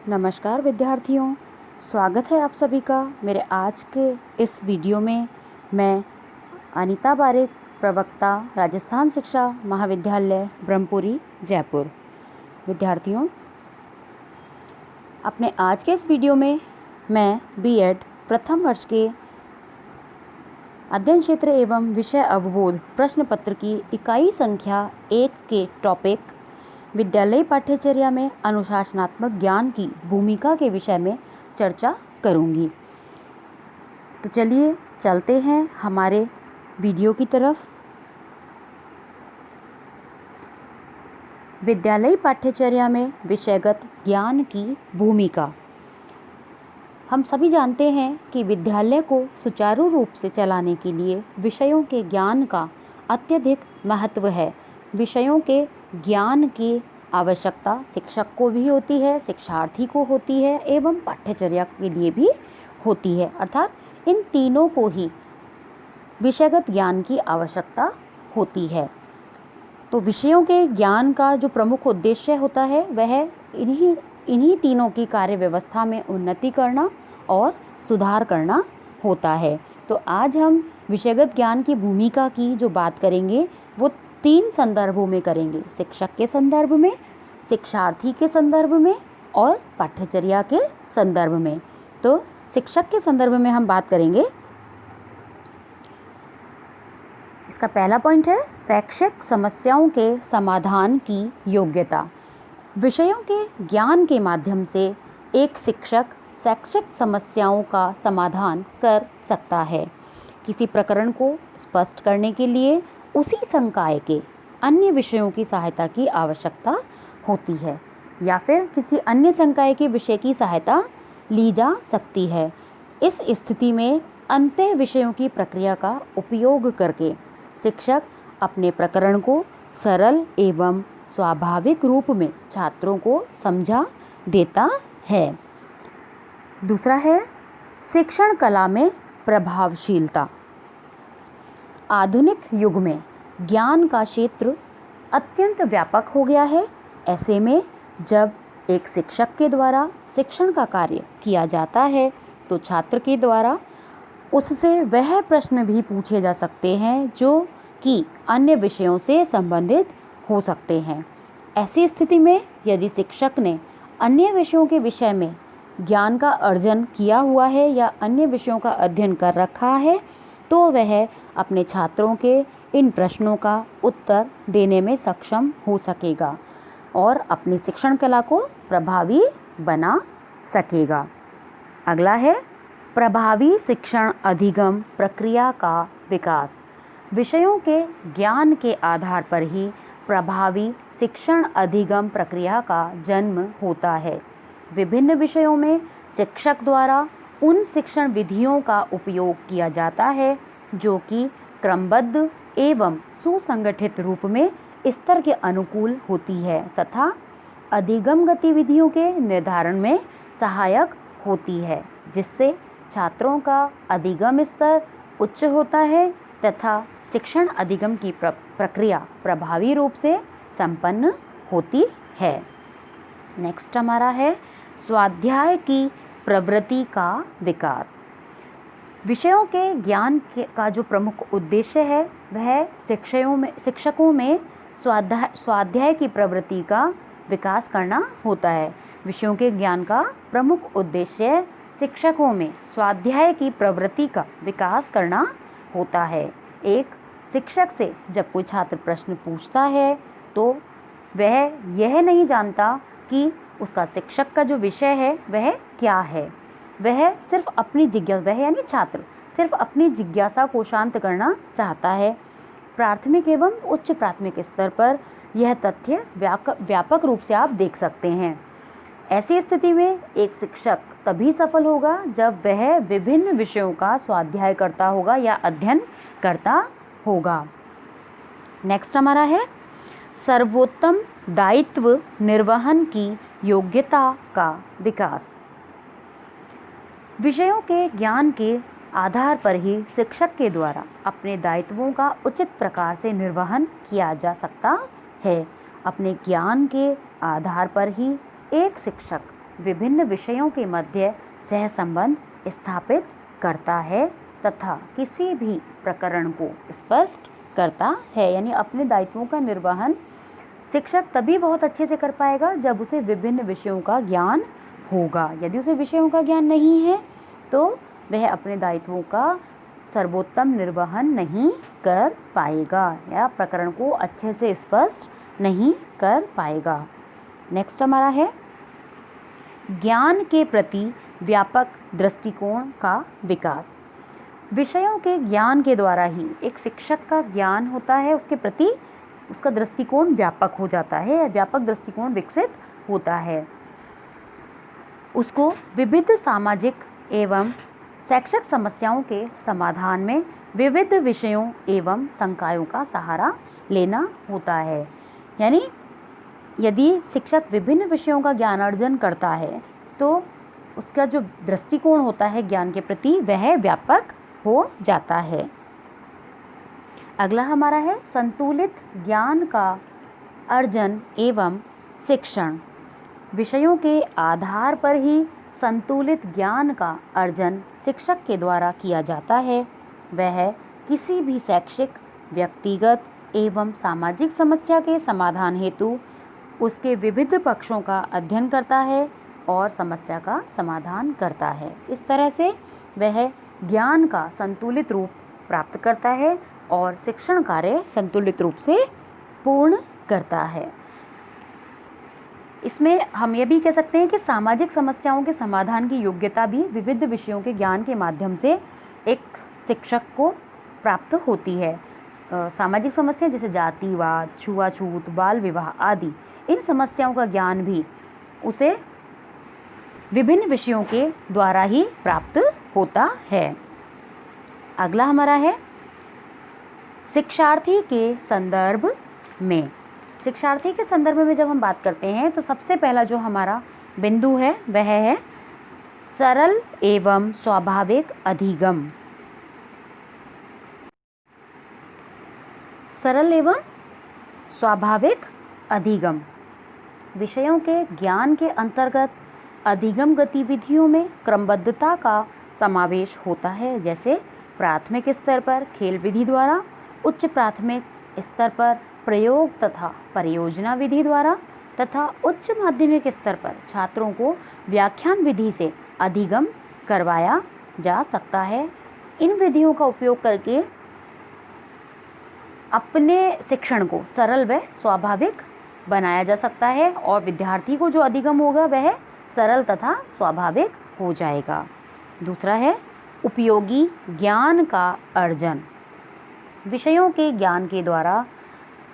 नमस्कार विद्यार्थियों, स्वागत है आप सभी का मेरे आज के इस वीडियो में। मैं अनीता बारिक, प्रवक्ता, राजस्थान शिक्षा महाविद्यालय ब्रह्मपुरी जयपुर। विद्यार्थियों, अपने आज के इस वीडियो में मैं बीएड प्रथम वर्ष के अध्ययन क्षेत्र एवं विषय अवबोध प्रश्न पत्र की इकाई संख्या 1 के टॉपिक विद्यालयी पाठ्यचर्या में अनुशासनात्मक ज्ञान की भूमिका के विषय में चर्चा करूंगी। तो चलिए चलते हैं हमारे वीडियो की तरफ। विद्यालयी पाठ्यचर्या में विषयगत ज्ञान की भूमिका। हम सभी जानते हैं कि विद्यालय को सुचारू रूप से चलाने के लिए विषयों के ज्ञान का अत्यधिक महत्व है। विषयों के ज्ञान की आवश्यकता शिक्षक को भी होती है, शिक्षार्थी को होती है एवं पाठ्यचर्या के लिए भी होती है। अर्थात इन तीनों को ही विषयगत ज्ञान की आवश्यकता होती है। तो विषयों के ज्ञान का जो प्रमुख उद्देश्य होता है वह इन्हीं तीनों की कार्य व्यवस्था में उन्नति करना और सुधार करना होता है। तो आज हम विषयगत ज्ञान की भूमिका की जो बात करेंगे वो 3 संदर्भों में करेंगे, शिक्षक के संदर्भ में, शिक्षार्थी के संदर्भ में और पाठ्यचर्या के संदर्भ में। तो शिक्षक के संदर्भ में हम बात करेंगे। इसका पहला पॉइंट है शैक्षिक समस्याओं के समाधान की योग्यता। विषयों के ज्ञान के माध्यम से एक शिक्षक शैक्षिक समस्याओं का समाधान कर सकता है। किसी प्रकरण को स्पष्ट करने के लिए उसी संकाय के अन्य विषयों की सहायता की आवश्यकता होती है या फिर किसी अन्य संकाय के विषय की सहायता ली जा सकती है। इस स्थिति में अंतः विषयों की प्रक्रिया का उपयोग करके शिक्षक अपने प्रकरण को सरल एवं स्वाभाविक रूप में छात्रों को समझा देता है। दूसरा है शिक्षण कला में प्रभावशीलता। आधुनिक युग में ज्ञान का क्षेत्र अत्यंत व्यापक हो गया है। ऐसे में जब एक शिक्षक के द्वारा शिक्षण का कार्य किया जाता है तो छात्र के द्वारा उससे वह प्रश्न भी पूछे जा सकते हैं जो कि अन्य विषयों से संबंधित हो सकते हैं। ऐसी स्थिति में यदि शिक्षक ने अन्य विषयों के विषय में ज्ञान का अर्जन किया हुआ है या अन्य विषयों का अध्ययन कर रखा है तो वह अपने छात्रों के इन प्रश्नों का उत्तर देने में सक्षम हो सकेगा और अपनी शिक्षण कला को प्रभावी बना सकेगा। अगला है प्रभावी शिक्षण अधिगम प्रक्रिया का विकास। विषयों के ज्ञान के आधार पर ही प्रभावी शिक्षण अधिगम प्रक्रिया का जन्म होता है। विभिन्न विषयों में शिक्षक द्वारा उन शिक्षण विधियों का उपयोग किया जाता है जो कि क्रमबद्ध एवं सुसंगठित रूप में स्तर के अनुकूल होती है तथा अधिगम गतिविधियों के निर्धारण में सहायक होती है, जिससे छात्रों का अधिगम स्तर उच्च होता है तथा शिक्षण अधिगम की प्रक्रिया प्रभावी रूप से संपन्न होती है। नेक्स्ट हमारा है स्वाध्याय की प्रवृत्ति का विकास। विषयों के ज्ञान का जो प्रमुख उद्देश्य है वह शिक्षकों में स्वाध्याय की प्रवृत्ति का विकास करना होता है। विषयों के ज्ञान का प्रमुख उद्देश्य शिक्षकों में स्वाध्याय की प्रवृत्ति का विकास करना होता है। एक शिक्षक से जब कोई छात्र प्रश्न पूछता है तो वह यह नहीं जानता कि उसका शिक्षक का जो विषय है वह क्या है। वह सिर्फ अपनी जिज्ञासा, वह यानी छात्र सिर्फ अपनी जिज्ञासा को शांत करना चाहता है। प्राथमिक एवं उच्च प्राथमिक स्तर पर यह तथ्य व्यापक रूप से आप देख सकते हैं। ऐसी स्थिति में एक शिक्षक तभी सफल होगा जब वह विभिन्न विषयों का स्वाध्याय करता होगा या अध्ययन करता होगा। नेक्स्ट हमारा है सर्वोत्तम दायित्व निर्वहन की योग्यता का विकास। विषयों के ज्ञान के आधार पर ही शिक्षक के द्वारा अपने दायित्वों का उचित प्रकार से निर्वहन किया जा सकता है। अपने ज्ञान के आधार पर ही एक शिक्षक विभिन्न विषयों के मध्य सहसंबंध स्थापित करता है तथा किसी भी प्रकरण को स्पष्ट करता है। यानी अपने दायित्वों का निर्वहन शिक्षक तभी बहुत अच्छे से कर पाएगा जब उसे विभिन्न विषयों का ज्ञान होगा। यदि उसे विषयों का ज्ञान नहीं है तो वह अपने दायित्वों का सर्वोत्तम निर्वहन नहीं कर पाएगा या प्रकरण को अच्छे से स्पष्ट नहीं कर पाएगा। नेक्स्ट हमारा है ज्ञान के प्रति व्यापक दृष्टिकोण का विकास। विषयों के ज्ञान के द्वारा ही एक शिक्षक का ज्ञान होता है, उसके प्रति उसका दृष्टिकोण व्यापक हो जाता है, व्यापक दृष्टिकोण विकसित होता है। उसको विविध सामाजिक एवं शैक्षिक समस्याओं के समाधान में विविध विषयों एवं संकायों का सहारा लेना होता है। यानी यदि शिक्षक विभिन्न विषयों का ज्ञान अर्जन करता है तो उसका जो दृष्टिकोण होता है ज्ञान के प्रति वह व्यापक हो जाता है। अगला हमारा है संतुलित ज्ञान का अर्जन एवं शिक्षण। विषयों के आधार पर ही संतुलित ज्ञान का अर्जन शिक्षक के द्वारा किया जाता है। वह किसी भी शैक्षिक, व्यक्तिगत एवं सामाजिक समस्या के समाधान हेतु उसके विविध पक्षों का अध्ययन करता है और समस्या का समाधान करता है। इस तरह से वह ज्ञान का संतुलित रूप प्राप्त करता है और शिक्षण कार्य संतुलित रूप से पूर्ण करता है। इसमें हम ये भी कह सकते हैं कि सामाजिक समस्याओं के समाधान की योग्यता भी विविध विषयों के ज्ञान के माध्यम से एक शिक्षक को प्राप्त होती है। सामाजिक समस्या जैसे जातिवाद, छुआछूत, बाल विवाह आदि, इन समस्याओं का ज्ञान भी उसे विभिन्न विषयों के द्वारा ही प्राप्त होता है। अगला हमारा है शिक्षार्थी के संदर्भ में। शिक्षार्थी के संदर्भ में जब हम बात करते हैं तो सबसे पहला जो हमारा बिंदु है वह है सरल एवं स्वाभाविक अधिगम। सरल एवं स्वाभाविक अधिगम विषयों के ज्ञान के अंतर्गत अधिगम गतिविधियों में क्रमबद्धता का समावेश होता है। जैसे प्राथमिक स्तर पर खेल विधि द्वारा, उच्च प्राथमिक स्तर पर प्रयोग तथा परियोजना विधि द्वारा तथा उच्च माध्यमिक स्तर पर छात्रों को व्याख्यान विधि से अधिगम करवाया जा सकता है। इन विधियों का उपयोग करके अपने शिक्षण को सरल व स्वाभाविक बनाया जा सकता है और विद्यार्थी को जो अधिगम होगा वह सरल तथा स्वाभाविक हो जाएगा। दूसरा है उपयोगी ज्ञान का अर्जन। विषयों के ज्ञान के द्वारा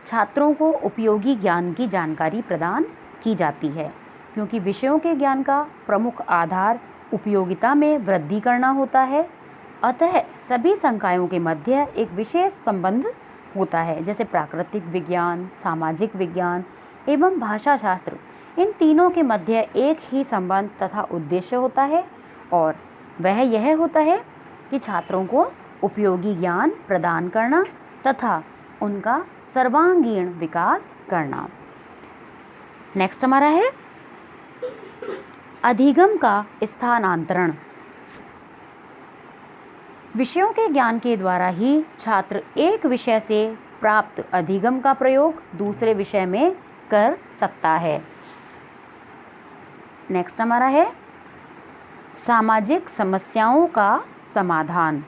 छात्रों को उपयोगी ज्ञान की जानकारी प्रदान की जाती है, क्योंकि विषयों के ज्ञान का प्रमुख आधार उपयोगिता में वृद्धि करना होता है। अतः सभी संकायों के मध्य एक विशेष संबंध होता है, जैसे प्राकृतिक विज्ञान, सामाजिक विज्ञान एवं भाषा शास्त्र। इन तीनों के मध्य एक ही संबंध तथा उद्देश्य होता है और वह यह होता है कि छात्रों को उपयोगी ज्ञान प्रदान करना तथा उनका सर्वांगीण विकास करना। नेक्स्ट हमारा है अधिगम का स्थानांतरण। विषयों के ज्ञान के द्वारा ही छात्र एक विषय से प्राप्त अधिगम का प्रयोग दूसरे विषय में कर सकता है। नेक्स्ट हमारा है सामाजिक समस्याओं का समाधान।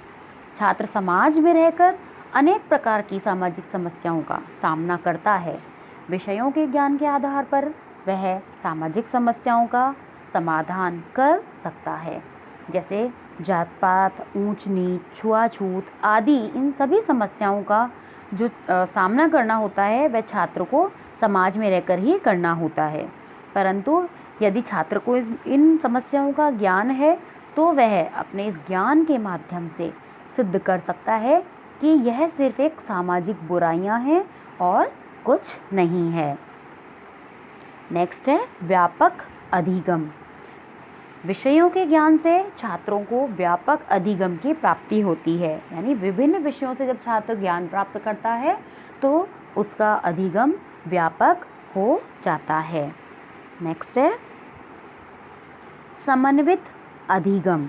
छात्र समाज में रहकर अनेक प्रकार की सामाजिक समस्याओं का सामना करता है। विषयों के ज्ञान के आधार पर वह सामाजिक समस्याओं का समाधान कर सकता है, जैसे जात पात, ऊंच नीच, छुआछूत आदि। इन सभी समस्याओं का जो सामना करना होता है वह छात्र को समाज में रहकर ही करना होता है। परंतु यदि छात्र को इन समस्याओं का ज्ञान है तो वह अपने इस ज्ञान के माध्यम से सिद्ध कर सकता है कि यह सिर्फ एक सामाजिक बुराइयां हैं और कुछ नहीं है। नेक्स्ट है व्यापक अधिगम। विषयों के ज्ञान से छात्रों को व्यापक अधिगम की प्राप्ति होती है, यानी विभिन्न विषयों से जब छात्र ज्ञान प्राप्त करता है तो उसका अधिगम व्यापक हो जाता है। नेक्स्ट है समन्वित अधिगम।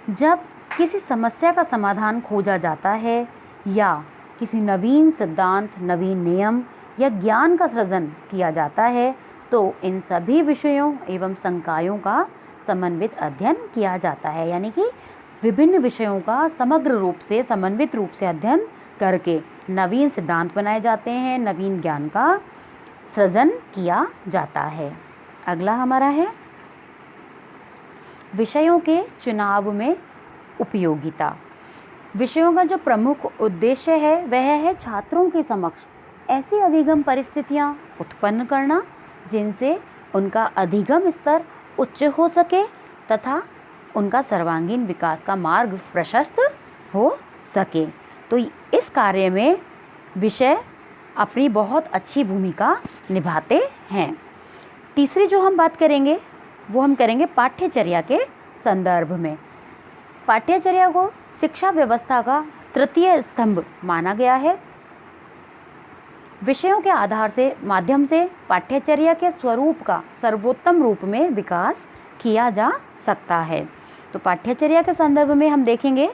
जब किसी समस्या का समाधान खोजा जाता है या किसी नवीन सिद्धांत, नवीन नियम या ज्ञान का सृजन किया जाता है तो इन सभी विषयों एवं संकायों का समन्वित अध्ययन किया जाता है। यानी कि विभिन्न विषयों का समग्र रूप से, समन्वित रूप से अध्ययन करके नवीन सिद्धांत बनाए जाते हैं, नवीन ज्ञान का सृजन किया जाता है। अगला हमारा है विषयों के चुनाव में उपयोगिता। विषयों का जो प्रमुख उद्देश्य है वह है छात्रों के समक्ष ऐसी अधिगम परिस्थितियां उत्पन्न करना जिनसे उनका अधिगम स्तर उच्च हो सके तथा उनका सर्वांगीण विकास का मार्ग प्रशस्त हो सके। तो इस कार्य में विषय अपनी बहुत अच्छी भूमिका निभाते हैं। तीसरी जो हम बात करेंगे वो हम करेंगे पाठ्यचर्या के संदर्भ में। पाठ्यचर्या को शिक्षा व्यवस्था का तृतीय स्तंभ माना गया है। विषयों के आधार से माध्यम से पाठ्यचर्या के स्वरूप का सर्वोत्तम रूप में विकास किया जा सकता है। तो पाठ्यचर्या के संदर्भ में हम देखेंगे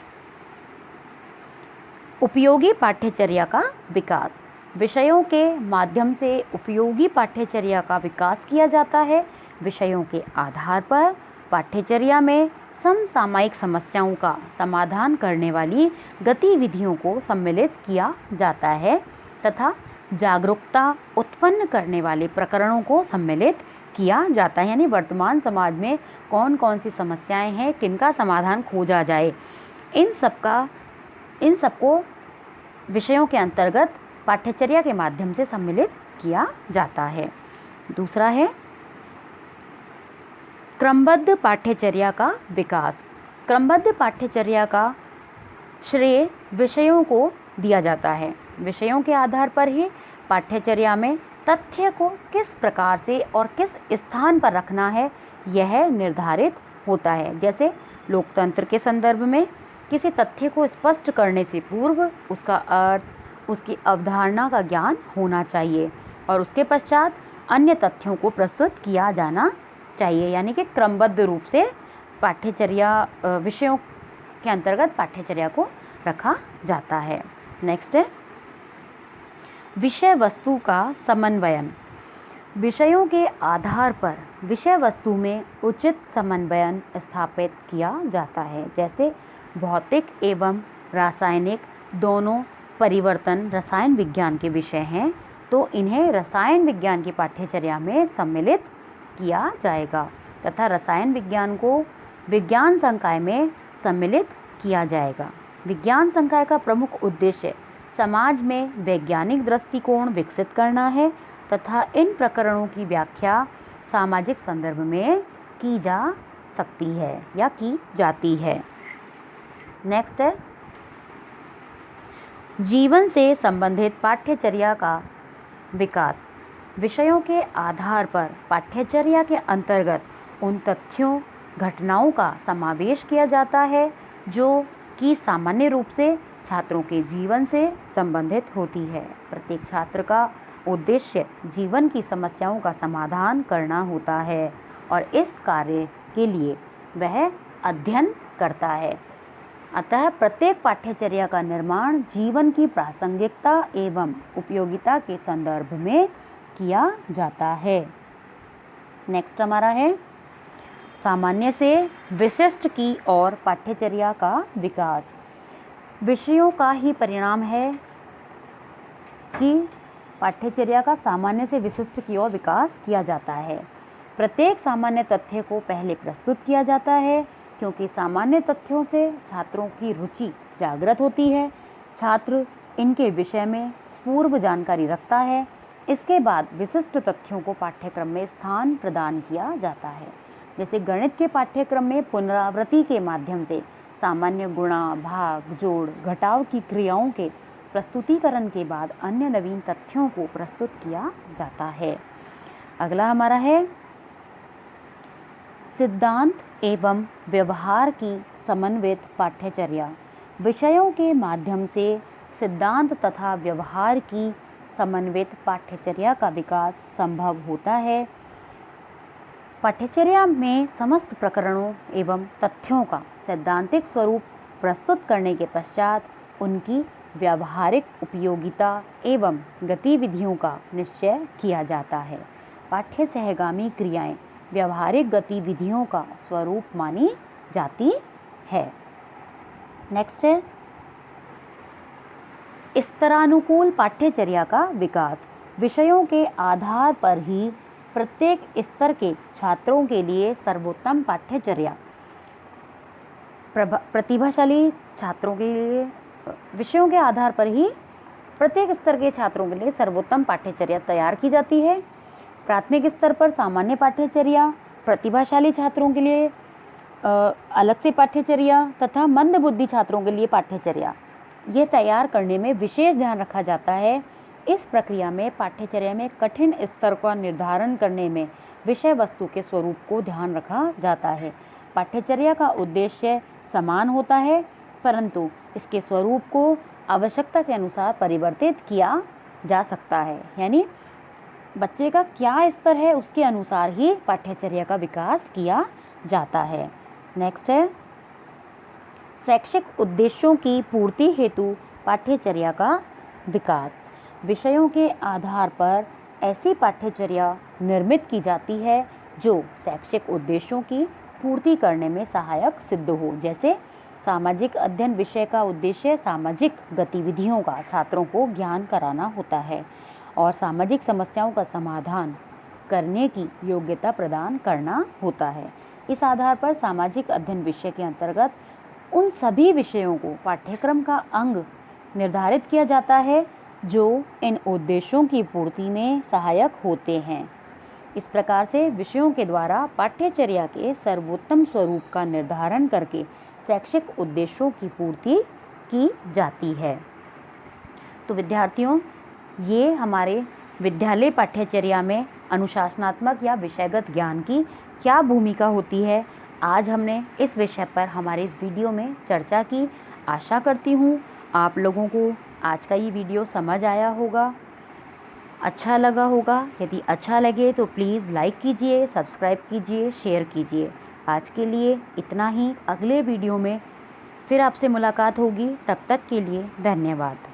उपयोगी पाठ्यचर्या का विकास। विषयों के माध्यम से उपयोगी पाठ्यचर्या का विकास किया जाता है। विषयों के आधार पर पाठ्यचर्या में समसामयिक समस्याओं का समाधान करने वाली गतिविधियों को सम्मिलित किया जाता है तथा जागरूकता उत्पन्न करने वाले प्रकरणों को सम्मिलित किया जाता है। यानी वर्तमान समाज में कौन कौन सी समस्याएं हैं, किनका समाधान खोजा जाए, इन सबको विषयों के अंतर्गत पाठ्यचर्या के माध्यम से सम्मिलित किया जाता है। दूसरा है क्रमबद्ध पाठ्यचर्या का विकास। क्रमबद्ध पाठ्यचर्या का श्रेय विषयों को दिया जाता है। विषयों के आधार पर ही पाठ्यचर्या में तथ्य को किस प्रकार से और किस स्थान पर रखना है यह निर्धारित होता है। जैसे लोकतंत्र के संदर्भ में किसी तथ्य को स्पष्ट करने से पूर्व उसका अर्थ, उसकी अवधारणा का ज्ञान होना चाहिए और उसके पश्चात अन्य तथ्यों को प्रस्तुत किया जाना चाहिए। यानी कि क्रमबद्ध रूप से पाठ्यचर्या विषयों के अंतर्गत पाठ्यचर्या को रखा जाता है। नेक्स्ट है विषय वस्तु का समन्वयन। विषयों के आधार पर विषय वस्तु में उचित समन्वयन स्थापित किया जाता है। जैसे भौतिक एवं रासायनिक दोनों परिवर्तन रसायन विज्ञान के विषय हैं तो इन्हें रसायन विज्ञान की पाठ्यचर्या में सम्मिलित किया जाएगा तथा रसायन विज्ञान को विज्ञान संकाय में सम्मिलित किया जाएगा। विज्ञान संकाय का प्रमुख उद्देश्य समाज में वैज्ञानिक दृष्टिकोण विकसित करना है तथा इन प्रकरणों की व्याख्या सामाजिक संदर्भ में की जा सकती है या की जाती है। नेक्स्ट है जीवन से संबंधित पाठ्यचर्या का विकास। विषयों के आधार पर पाठ्यचर्या के अंतर्गत उन तथ्यों, घटनाओं का समावेश किया जाता है जो कि सामान्य रूप से छात्रों के जीवन से संबंधित होती है। प्रत्येक छात्र का उद्देश्य जीवन की समस्याओं का समाधान करना होता है और इस कार्य के लिए वह अध्ययन करता है। अतः प्रत्येक पाठ्यचर्या का निर्माण जीवन की प्रासंगिकता एवं उपयोगिता के संदर्भ में किया जाता है। नेक्स्ट हमारा है सामान्य से विशिष्ट की ओर पाठ्यचर्या का विकास। विषयों का ही परिणाम है कि पाठ्यचर्या का सामान्य से विशिष्ट की ओर विकास किया जाता है। प्रत्येक सामान्य तथ्य को पहले प्रस्तुत किया जाता है क्योंकि सामान्य तथ्यों से छात्रों की रुचि जागृत होती है। छात्र इनके विषय में पूर्व जानकारी रखता है। इसके बाद विशिष्ट तथ्यों को पाठ्यक्रम में स्थान प्रदान किया जाता है। जैसे गणित के पाठ्यक्रम में पुनरावृत्ति के माध्यम से सामान्य गुणा, भाग, जोड़, घटाव की क्रियाओं के प्रस्तुतिकरण के बाद अन्य नवीन तथ्यों को प्रस्तुत किया जाता है। अगला हमारा है सिद्धांत एवं व्यवहार की समन्वित पाठ्यचर्या। विषयों के माध्यम से सिद्धांत तथा व्यवहार की समन्वित पाठ्यचर्या का विकास संभव होता है। पाठ्यचर्या में समस्त प्रकरणों एवं तथ्यों का सैद्धांतिक स्वरूप प्रस्तुत करने के पश्चात उनकी व्यावहारिक उपयोगिता एवं गतिविधियों का निश्चय किया जाता है। पाठ्य सहगामी क्रियाएं व्यावहारिक गतिविधियों का स्वरूप मानी जाती है। नेक्स्ट है स्तरानुकूल पाठ्यचर्या का विकास। विषयों के आधार पर ही प्रत्येक स्तर के छात्रों के लिए सर्वोत्तम पाठ्यचर्या प्रतिभाशाली छात्रों के लिए विषयों के आधार पर ही प्रत्येक स्तर के छात्रों के लिए सर्वोत्तम पाठ्यचर्या तैयार की जाती है। प्राथमिक स्तर पर सामान्य पाठ्यचर्या, प्रतिभाशाली छात्रों के लिए अलग से पाठ्यचर्या तथा मंदबुद्धि छात्रों के लिए पाठ्यचर्या ये तैयार करने में विशेष ध्यान रखा जाता है। इस प्रक्रिया में पाठ्यचर्या में कठिन स्तर का निर्धारण करने में विषय वस्तु के स्वरूप को ध्यान रखा जाता है। पाठ्यचर्या का उद्देश्य समान होता है परंतु इसके स्वरूप को आवश्यकता के अनुसार परिवर्तित किया जा सकता है, यानी बच्चे का क्या स्तर है उसके अनुसार ही पाठ्यचर्या का विकास किया जाता है। नेक्स्ट है शैक्षिक उद्देश्यों की पूर्ति हेतु पाठ्यचर्या का विकास। विषयों के आधार पर ऐसी पाठ्यचर्या निर्मित की जाती है जो शैक्षिक उद्देश्यों की पूर्ति करने में सहायक सिद्ध हो। जैसे सामाजिक अध्ययन विषय का उद्देश्य सामाजिक गतिविधियों का छात्रों को ज्ञान कराना होता है और सामाजिक समस्याओं का समाधान करने की योग्यता प्रदान करना होता है। इस आधार पर सामाजिक अध्ययन विषय के अंतर्गत उन सभी विषयों को पाठ्यक्रम का अंग निर्धारित किया जाता है जो इन उद्देश्यों की पूर्ति में सहायक होते हैं। इस प्रकार से विषयों के द्वारा पाठ्यचर्या के सर्वोत्तम स्वरूप का निर्धारण करके शैक्षिक उद्देश्यों की पूर्ति की जाती है। तो विद्यार्थियों, ये हमारे विद्यालय पाठ्यचर्या में अनुशासनात्मक या विषयगत ज्ञान की क्या भूमिका होती है, आज हमने इस विषय पर हमारे इस वीडियो में चर्चा की। आशा करती हूँ आप लोगों को आज का ये वीडियो समझ आया होगा, अच्छा लगा होगा। यदि अच्छा लगे तो प्लीज़ लाइक कीजिए, सब्सक्राइब कीजिए, शेयर कीजिए। आज के लिए इतना ही। अगले वीडियो में फिर आपसे मुलाकात होगी। तब तक के लिए धन्यवाद।